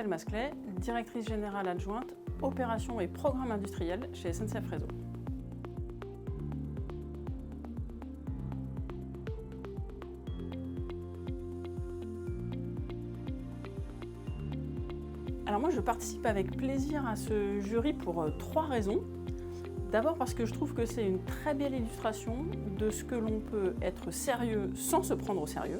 Estelle Masclet, directrice générale adjointe, opérations et programmes industriels chez SNCF Réseau. Alors moi, je participe avec plaisir à ce jury pour 3 raisons. D'abord parce que je trouve que c'est une très belle illustration de ce que l'on peut être sérieux sans se prendre au sérieux.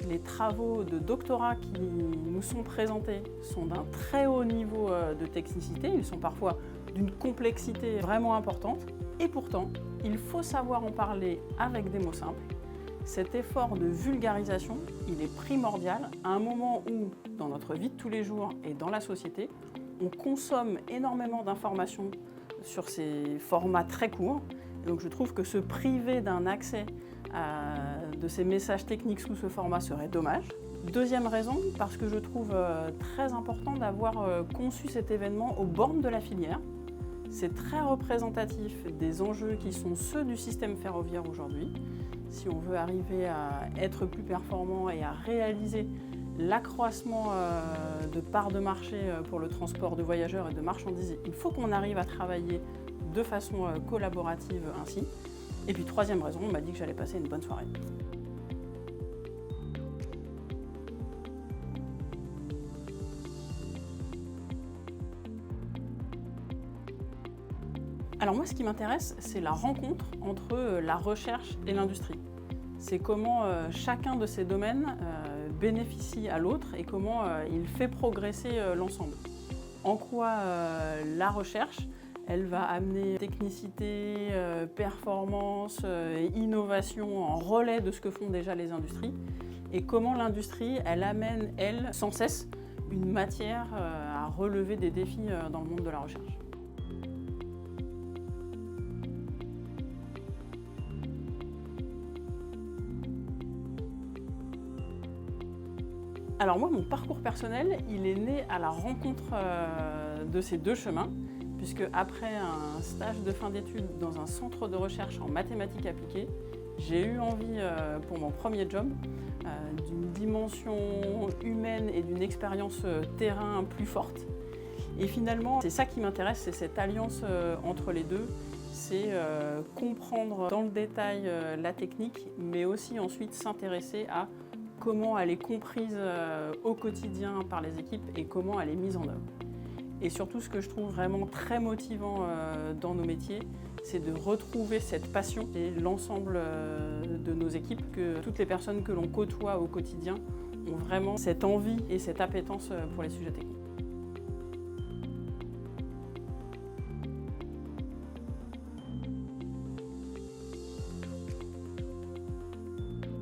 Les travaux de doctorat qui nous sont présentés sont d'un très haut niveau de technicité, ils sont parfois d'une complexité vraiment importante. Et pourtant, il faut savoir en parler avec des mots simples. Cet effort de vulgarisation, il est primordial à un moment où, dans notre vie de tous les jours et dans la société, on consomme énormément d'informations sur ces formats très courts. Et donc je trouve que se priver d'un accès de ces messages techniques sous ce format serait dommage. Deuxième raison, parce que je trouve très important d'avoir conçu cet événement aux bornes de la filière. C'est très représentatif des enjeux qui sont ceux du système ferroviaire aujourd'hui. Si on veut arriver à être plus performant et à réaliser l'accroissement de parts de marché pour le transport de voyageurs et de marchandises, il faut qu'on arrive à travailler de façon collaborative ainsi. Et puis troisième raison, on m'a dit que j'allais passer une bonne soirée. Alors moi, ce qui m'intéresse, c'est la rencontre entre la recherche et l'industrie. C'est comment chacun de ces domaines bénéficie à l'autre et comment il fait progresser l'ensemble. En quoi la recherche, elle va amener technicité, performance et innovation en relais de ce que font déjà les industries, et comment l'industrie, elle amène, elle, sans cesse, une matière à relever des défis dans le monde de la recherche. Alors moi, mon parcours personnel, il est né à la rencontre de ces deux chemins, puisque après un stage de fin d'études dans un centre de recherche en mathématiques appliquées, j'ai eu envie pour mon premier job d'une dimension humaine et d'une expérience terrain plus forte. Et finalement, c'est ça qui m'intéresse, c'est cette alliance entre les deux. C'est comprendre dans le détail la technique, mais aussi ensuite s'intéresser à comment elle est comprise au quotidien par les équipes et comment elle est mise en œuvre. Et surtout, ce que je trouve vraiment très motivant dans nos métiers, c'est de retrouver cette passion et l'ensemble de nos équipes, que toutes les personnes que l'on côtoie au quotidien ont vraiment cette envie et cette appétence pour les sujets techniques.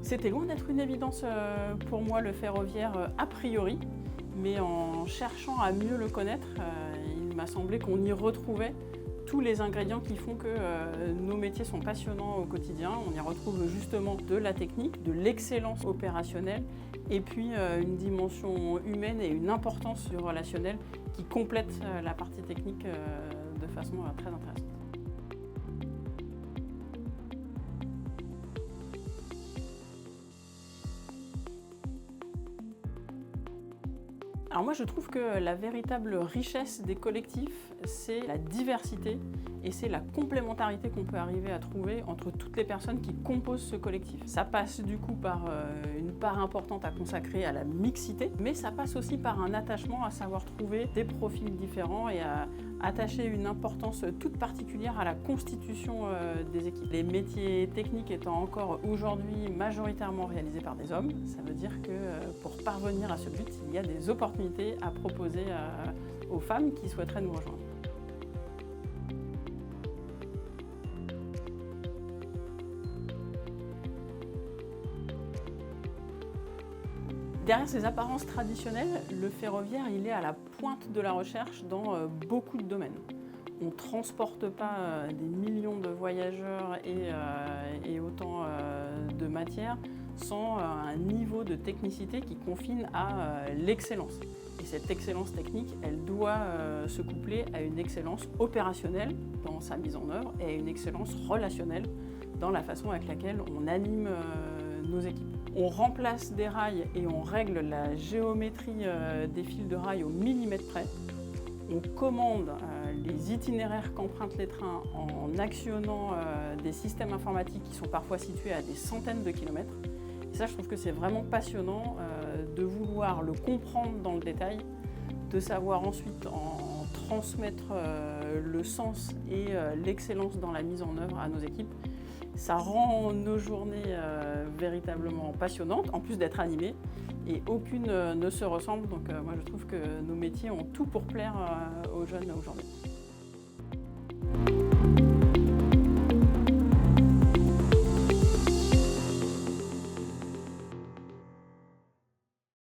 C'était loin d'être une évidence pour moi, le ferroviaire, a priori, mais en cherchant à mieux le connaître, il m'a semblé qu'on y retrouvait tous les ingrédients qui font que nos métiers sont passionnants au quotidien. On y retrouve justement de la technique, de l'excellence opérationnelle, et puis une dimension humaine et une importance du relationnel qui complètent la partie technique de façon très intéressante. Alors moi, je trouve que la véritable richesse des collectifs, c'est la diversité et c'est la complémentarité qu'on peut arriver à trouver entre toutes les personnes qui composent ce collectif. Ça passe du coup par une part importante à consacrer à la mixité, mais ça passe aussi par un attachement à savoir trouver des profils différents et à attacher une importance toute particulière à la constitution des équipes. Les métiers techniques étant encore aujourd'hui majoritairement réalisés par des hommes, ça veut dire que pour parvenir à ce but, il y a des opportunités à proposer aux femmes qui souhaiteraient nous rejoindre. Derrière ces apparences traditionnelles, le ferroviaire, il est à la pointe de la recherche dans beaucoup de domaines. On ne transporte pas des millions de voyageurs et autant de matières sans un niveau de technicité qui confine à l'excellence. Et cette excellence technique, elle doit se coupler à une excellence opérationnelle dans sa mise en œuvre et à une excellence relationnelle dans la façon avec laquelle on anime nos équipes. On remplace des rails et on règle la géométrie des fils de rails au millimètre près. On commande les itinéraires qu'empruntent les trains en actionnant des systèmes informatiques qui sont parfois situés à des centaines de kilomètres. Et ça, je trouve que c'est vraiment passionnant de vouloir le comprendre dans le détail, de savoir ensuite en transmettre le sens et l'excellence dans la mise en œuvre à nos équipes. Ça rend nos journées véritablement passionnantes, en plus d'être animées, et aucune ne se ressemble. Donc moi je trouve que nos métiers ont tout pour plaire aux jeunes aujourd'hui.